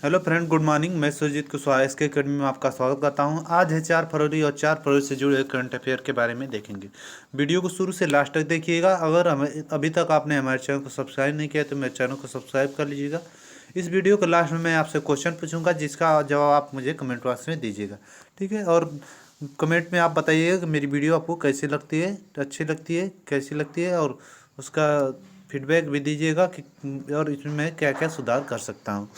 Hello friend, good morning. मैं सुरजीत कुशवाहा इसके academy में आपका स्वागत करता हूं। आज है 4 फरवरी और 4 फरवरी से जुड़े करंट अफेयर के बारे में देखेंगे। वीडियो को शुरू से लास्ट तक देखिएगा। अगर अभी तक आपने हमारे चैनल को सब्सक्राइब नहीं किया तो मेरे चैनल को सब्सक्राइब कर लीजिएगा। इस वीडियो के लास्ट में मैं आपसे क्वेश्चन पूछूंगा, जिसका जवाब आप मुझे कमेंट बॉक्स में दीजिएगा, ठीक है। और कमेंट में आप बताइएगा कि मेरी वीडियो आपको कैसी लगती है, अच्छी लगती है, कैसी लगती है, और उसका फीडबैक भी दीजिएगा कि और इसमें मैं क्या क्या सुधार कर सकता हूँ।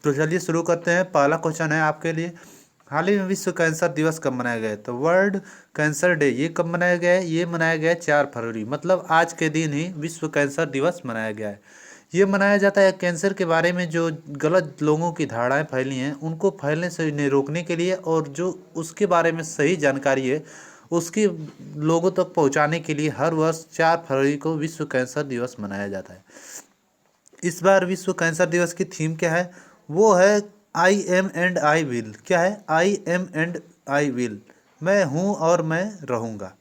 तो चलिए शुरू करते हैं। पहला क्वेश्चन है आपके लिए, हाल ही में विश्व कैंसर दिवस कब मनाया गया है? तो वर्ल्ड कैंसर डे ये कब मनाया गया है? ये मनाया गया है 4 फरवरी, मतलब आज के दिन ही विश्व कैंसर दिवस मनाया गया है। ये मनाया जाता है कैंसर के बारे में जो गलत लोगों की धारणाएं फैली हैं उनको फैलने से इन्हें रोकने के लिए, और जो उसके बारे में सही जानकारी है उसकी लोगों तक पहुंचाने के लिए हर वर्ष 4 फरवरी को विश्व कैंसर दिवस मनाया जाता है। इस बार विश्व कैंसर दिवस की थीम क्या है? वो है I am and I will. क्या है? I am and I will, मैं हूँ और मैं रहूँगा।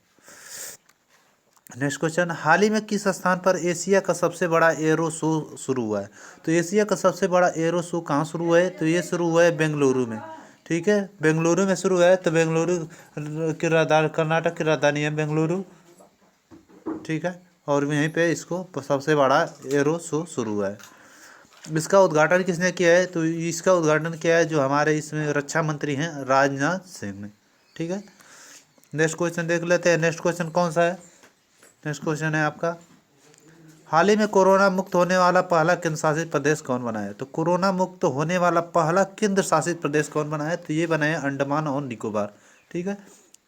नेक्स्ट क्वेश्चन, हाल ही में किस स्थान पर एशिया का सबसे बड़ा एरो शो शुरू हुआ है? तो एशिया का सबसे बड़ा एरो शो कहाँ शुरू हुआ है? तो ये शुरू हुआ है बेंगलुरु में, ठीक है। बेंगलुरु में शुरू हुआ है। तो बेंगलुरु की राजधानी, कर्नाटक की राजधानी है बेंगलुरु, ठीक है। और यहीं पे इसको सबसे बड़ा एरो शो शुरू हुआ है। इसका उद्घाटन किसने किया है? तो इसका उद्घाटन किया है जो हमारे इसमें रक्षा मंत्री हैं, राजनाथ सिंह ने, ठीक है। नेक्स्ट क्वेश्चन देख लेते हैं। नेक्स्ट क्वेश्चन कौन सा है? नेक्स्ट क्वेश्चन है आपका, हाल ही में कोरोना मुक्त होने वाला पहला केंद्र शासित प्रदेश कौन बना है? तो कोरोना मुक्त होने वाला पहला केंद्र शासित प्रदेश कौन बना है? तो ये बना है अंडमान और निकोबार, ठीक है।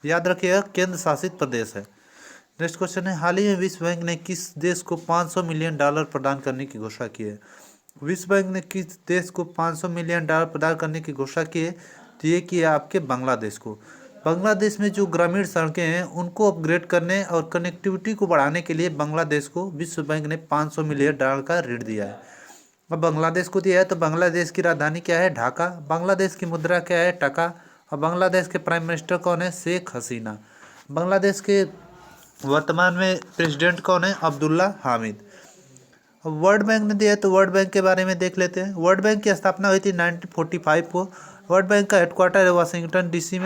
याद रखिएगा, केंद्र शासित प्रदेश है। नेक्स्ट क्वेश्चन है, हाल ही में विश्व बैंक ने किस देश को $500 मिलियन प्रदान करने की घोषणा की है? विश्व बैंक ने किस देश को $500 मिलियन प्रदान करने की घोषणा की है? तो ये किया आपके बांग्लादेश को। बांग्लादेश में जो ग्रामीण सड़कें हैं उनको अपग्रेड करने और कनेक्टिविटी को बढ़ाने के लिए बांग्लादेश को विश्व बैंक ने $500 मिलियन का ऋण दिया है। अब बांग्लादेश को दिया है तो बांग्लादेश की राजधानी क्या है? ढाका। बांग्लादेश की मुद्रा क्या है? टका। और बांग्लादेश के प्राइम मिनिस्टर कौन है? शेख हसीना। बांग्लादेश के वर्तमान में प्रेसिडेंट कौन है? अब्दुल्ला हामिद। अब वर्ल्ड बैंक ने दिया है तो वर्ल्ड बैंक के बारे में देख लेते हैं। वर्ल्ड बैंक की स्थापना हुई थी 1945 को। वर्ल्ड बैंक का हेडक्वार्टर है वाशिंगटन डीसी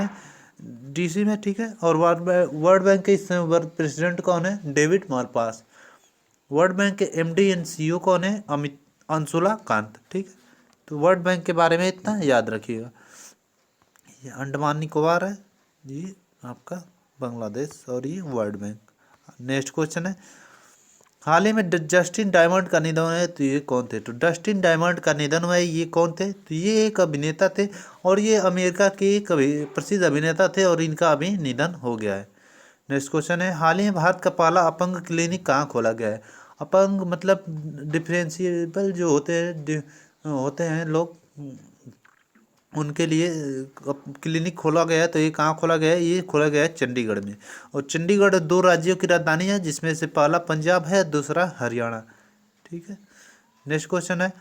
में, ठीक है। और वर्ल्ड बैंक के इस समय प्रेसिडेंट कौन है? David Malpass. वर्ल्ड बैंक के एमडी एंड सीईओ कौन है? अंशुला कांत, ठीक है। तो वर्ल्ड बैंक के बारे में इतना याद रखिएगा। ये अंडमान निकोबार है, ये आपका बांग्लादेश, और ये वर्ल्ड बैंक। नेक्स्ट क्वेश्चन है, हाल ही में जस्टिन डायमंड का निधन है, तो ये कौन थे? तो जस्टिन डायमंड का निधन हुआ है, ये कौन थे? तो ये एक अभिनेता थे और ये अमेरिका के एक प्रसिद्ध अभिनेता थे, और इनका अभी निधन हो गया है। नेक्स्ट क्वेश्चन है, हाल ही में भारत का पहला अपंग क्लिनिक कहाँ खोला गया है? अपंग मतलब डिफरेंशिएबल जो होते हैं लोग, उनके लिए क्लिनिक खोला गया है। तो ये कहाँ खोला गया है? ये खोला गया है चंडीगढ़ में। और चंडीगढ़ 2 राज्यों की राजधानी है, जिसमें से पहला पंजाब है, दूसरा हरियाणा, ठीक है। नेक्स्ट क्वेश्चन है,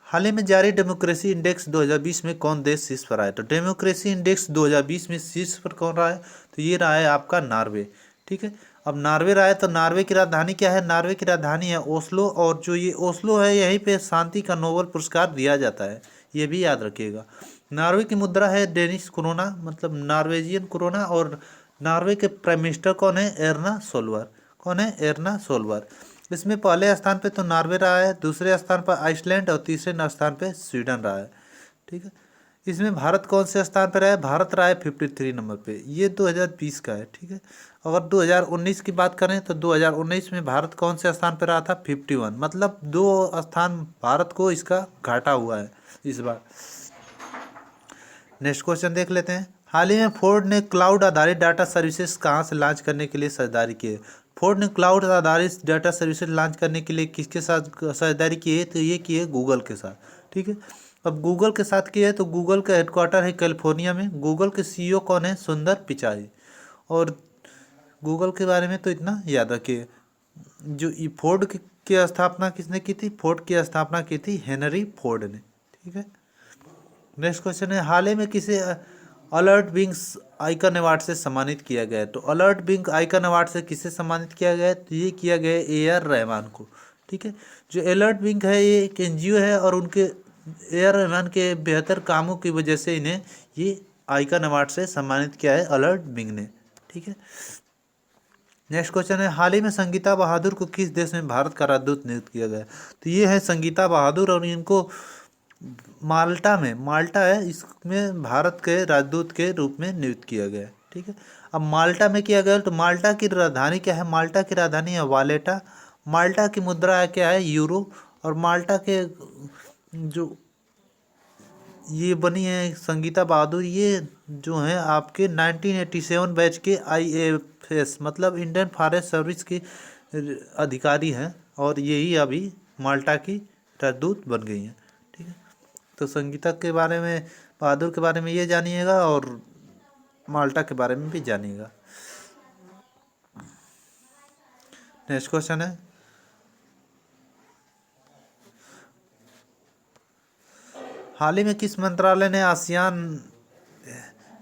हाल ही में जारी डेमोक्रेसी इंडेक्स 2020 में कौन देश शीर्ष पर आया? तो डेमोक्रेसी इंडेक्स 2020 में शीर्ष पर कौन रहा है? तो ये रहा है आपका नॉर्वे, ठीक है। अब नॉर्वे रहा है तो नॉर्वे की राजधानी क्या है? नॉर्वे की राजधानी है ओस्लो, और जो ये ओस्लो है यहीं पे शांति का नोबेल पुरस्कार दिया जाता है, ये भी याद रखिएगा। नॉर्वे की मुद्रा है डेनिश क्रोना, मतलब नॉर्वेजियन क्रोना। और नॉर्वे के प्राइम मिनिस्टर कौन है? एर्ना सोलबर। कौन है? एर्ना सोलबर। इसमें पहले स्थान पे तो नॉर्वे रहा है, दूसरे स्थान पर आइसलैंड, और तीसरे स्थान पे स्वीडन रहा है, ठीक है। इसमें भारत कौन से स्थान पर रहा है? भारत रहा है 53 नंबर पे। ये 2020 का है, ठीक है। अगर 2019 की बात करें तो 2019 में भारत कौन से स्थान पर रहा था? 51, मतलब 2 स्थान भारत को इसका घाटा हुआ है इस बार। नेक्स्ट क्वेश्चन देख लेते हैं, हाल ही में फोर्ड ने क्लाउड आधारित डाटा सर्विसेज कहाँ से लॉन्च करने के लिए साझेदारी की है? फोर्ड ने क्लाउड आधारित डाटा सर्विसेज लॉन्च करने के लिए किसके साथ साझेदारी की है? तो ये की है गूगल के साथ, ठीक है। अब गूगल के साथ की है तो गूगल का हेडक्वार्टर है कैलिफोर्निया में। गूगल के सीईओ कौन है? सुंदर पिचाई। और गूगल के बारे में तो इतना याद रखिए, जो फोर्ड की स्थापना किसने की थी? फोर्ड की स्थापना की थी हेनरी फोर्ड ने, ठीक है। नेक्स्ट क्वेश्चन है, हाल ही में किसे अलर्ट विंग्स आइकन अवार्ड से सम्मानित किया गया है? तो अलर्ट विंग आइकन अवार्ड से किसे सम्मानित किया गया है? तो ये किया गया है AR रहमान को, ठीक है। जो अलर्ट विंग है ये एक NGO है, और उनके एयरमैन के बेहतर कामों की वजह से इन्हें ये आइकन अवार्ड से सम्मानित किया है अलर्ट विंग ने। ठीक है, नेक्स्ट क्वेश्चन है, हाल ही में संगीता बहादुर को किस देश में भारत का राजदूत नियुक्त किया गया? तो ये है संगीता बहादुर और इनको माल्टा है, इसमें भारत के राजदूत के रूप में नियुक्त किया गया है। ठीक है, अब माल्टा में किया गया तो माल्टा की राजधानी क्या है? माल्टा की राजधानी है वालेटा। माल्टा की मुद्रा है क्या है? यूरो। और माल्टा के जो ये बनी है संगीता बहादुर, ये जो है आपके 1987 बैच के IFS मतलब इंडियन फॉरेस्ट सर्विस की अधिकारी हैं और यही अभी माल्टा की राजदूत बन गई हैं। ठीक है, तो संगीता के बारे में, बहादुर के बारे में ये जानिएगा और माल्टा के बारे में भी जानिएगा। नेक्स्ट क्वेश्चन है, हाल ही में किस मंत्रालय ने आसियान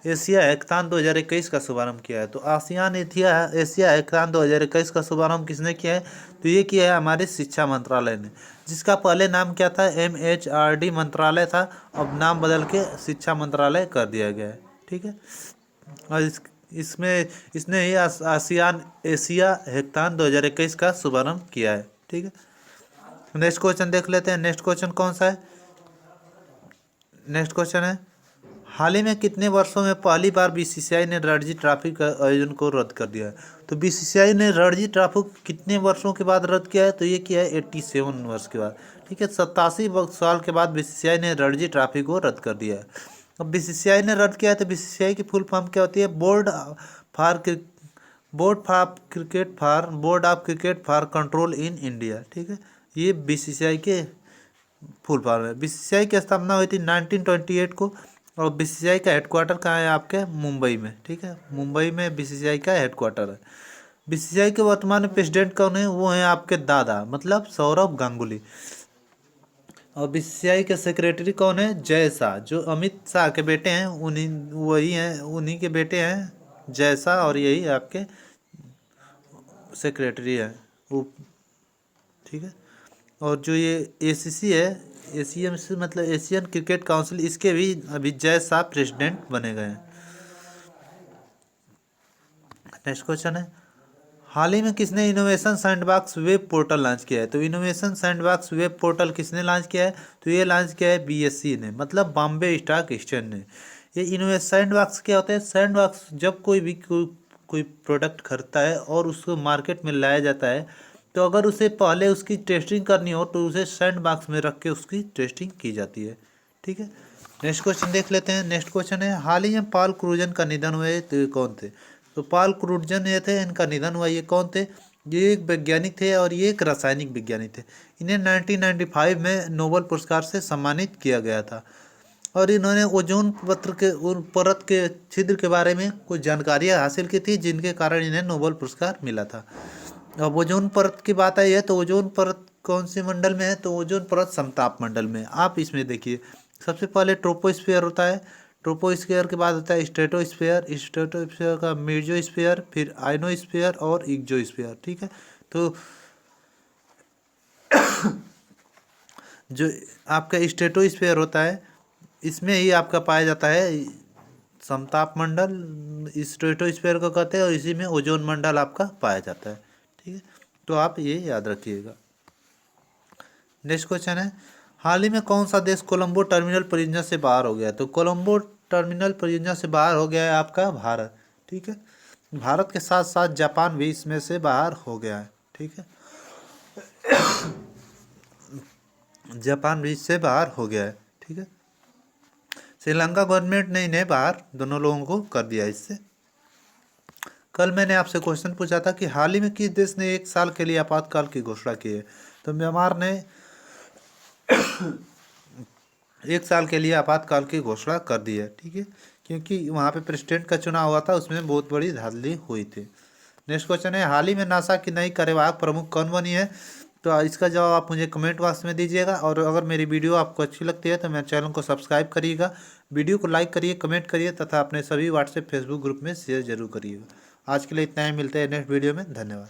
एशिया हैकाथॉन 2021 का शुभारंभ किया है? तो आसियान एशिया हैकाथॉन 2021 का शुभारंभ किसने किया है? तो ये किया है हमारे शिक्षा मंत्रालय ने, जिसका पहले नाम क्या था? MHRD मंत्रालय था, अब नाम बदल के शिक्षा मंत्रालय कर दिया गया है। ठीक है, और इसमें इसने ही आसियान एशिया हैकाथॉन 2021 का शुभारंभ किया है। ठीक है, नेक्स्ट क्वेश्चन देख लेते हैं। नेक्स्ट क्वेश्चन कौन सा है? नेक्स्ट क्वेश्चन है, हाल ही में कितने वर्षों में पहली बार BCCI ने रणजी ट्रॉफी का आयोजन को रद्द कर दिया है? तो BCCI ने रणजी ट्रॉफी कितने वर्षों के बाद रद्द किया है? तो ये किया है 87 वर्ष के बाद। ठीक है, 87 साल के बाद BCCI ने रणजी ट्रॉफी को रद्द कर दिया है। अब BCCI ने रद्द किया है तो BCCI की फुल फॉर्म क्या होती है? Board of cricket for control in India. ठीक है, ये BCCI के फुल फॉर्म है। BCCI की स्थापना हुई थी 1928 को और BCCI का हेडक्वार्टर कहाँ है? आपके मुंबई में। ठीक है, मुंबई में BCCI का हेडक्वार्टर है। BCCI के वर्तमान प्रेसिडेंट कौन है? वो हैं आपके दादा मतलब सौरभ गांगुली। और BCCI के सेक्रेटरी कौन है? जय शाह, जो अमित शाह के बेटे हैं, उन्हीं के बेटे हैं जय शाह और यही आपके सेक्रेटरी हैं वो। ठीक है, और जो ये ACC है, ACMC मतलब एशियन क्रिकेट काउंसिल, इसके भी अभी जय शाह प्रेसिडेंट बने गए हैं। नेक्स्ट क्वेश्चन है, हाल ही में किसने innovation sandbox web portal launch किया है? तो इनोवेशन सैंडबॉक्स वेब पोर्टल किसने लॉन्च किया है? तो ये लॉन्च किया है BSE ने मतलब बॉम्बे स्टॉक एक्सचेंज ने। ये इनोवेशन सैंडबॉक्स क्या होता है? सैंडबॉक्स जब कोई प्रोडक्ट खरीदता है और उसको मार्केट में लाया जाता है, तो अगर उसे पहले उसकी टेस्टिंग करनी हो तो उसे सैंडबॉक्स में रख के उसकी टेस्टिंग की जाती है। ठीक है, नेक्स्ट क्वेश्चन देख लेते हैं। नेक्स्ट क्वेश्चन है, हाल ही में पॉल क्रूजन का निधन हुआ है, तो ये कौन थे? तो पॉल क्रूजन ये थे, इनका निधन हुआ। ये कौन थे? ये एक वैज्ञानिक थे और ये एक रासायनिक विज्ञानी थे। इन्हें 1995 में नोबेल पुरस्कार से सम्मानित किया गया था और इन्होंने ओजोन परत के छिद्र के बारे में कुछ जानकारियाँ हासिल की थी, जिनके कारण इन्हें नोबेल पुरस्कार मिला था। अब ओजोन परत की बात आई है तो ओजोन परत कौन से मंडल में है? तो ओजोन परत समताप मंडल में। आप इसमें देखिए, सबसे पहले ट्रोपोस्फीयर होता है, ट्रोपोस्फीयर के बाद होता है स्ट्रेटोस्फीयर, स्ट्रेटोस्फीयर का मेसोस्फीयर, फिर आयनोस्फीयर और इग्जोस्फीयर। ठीक है, तो जो आपका स्ट्रेटोस्फीयर होता है, इसमें ही आपका पाया जाता है समताप मंडल, स्ट्रेटोस्फीयर को कहते हैं, और इसी में ओजोन मंडल आपका पाया जाता है। ठीक है, तो आप ये याद रखिएगा। नेक्स्ट क्वेश्चन है, हाल ही में कौन सा देश कोलंबो टर्मिनल परियोजना से बाहर हो गया? तो कोलंबो टर्मिनल परियोजना से बाहर हो गया है आपका भारत। ठीक है, भारत के साथ साथ जापान भी इसमें से बाहर हो गया है। ठीक है, जापान भी इससे बाहर हो गया है। ठीक है, श्रीलंका गवर्नमेंट ने इन्हें बाहर दोनों लोगों को कर दिया इससे। कल मैंने आपसे क्वेश्चन पूछा था कि हाल ही में किस देश ने 1 साल के लिए आपातकाल की घोषणा की है? तो म्यांमार ने 1 साल के लिए आपातकाल की घोषणा कर दी है। ठीक है, क्योंकि वहाँ पे प्रेसिडेंट का चुनाव हुआ था, उसमें बहुत बड़ी धांधली हुई थी। नेक्स्ट क्वेश्चन है, हाल ही में नासा की नई कार्यवाहक प्रमुख कौन बनी है? तो इसका जवाब आप मुझे कमेंट बॉक्स में दीजिएगा और अगर मेरी वीडियो आपको अच्छी लगती है तो मेरे चैनल को सब्सक्राइब करिएगा, वीडियो को लाइक करिए, कमेंट करिए तथा अपने सभी व्हाट्सएप फेसबुक ग्रुप में शेयर जरूर करिएगा। आज के लिए इतना ही, मिलते हैं नेक्स्ट वीडियो में। धन्यवाद।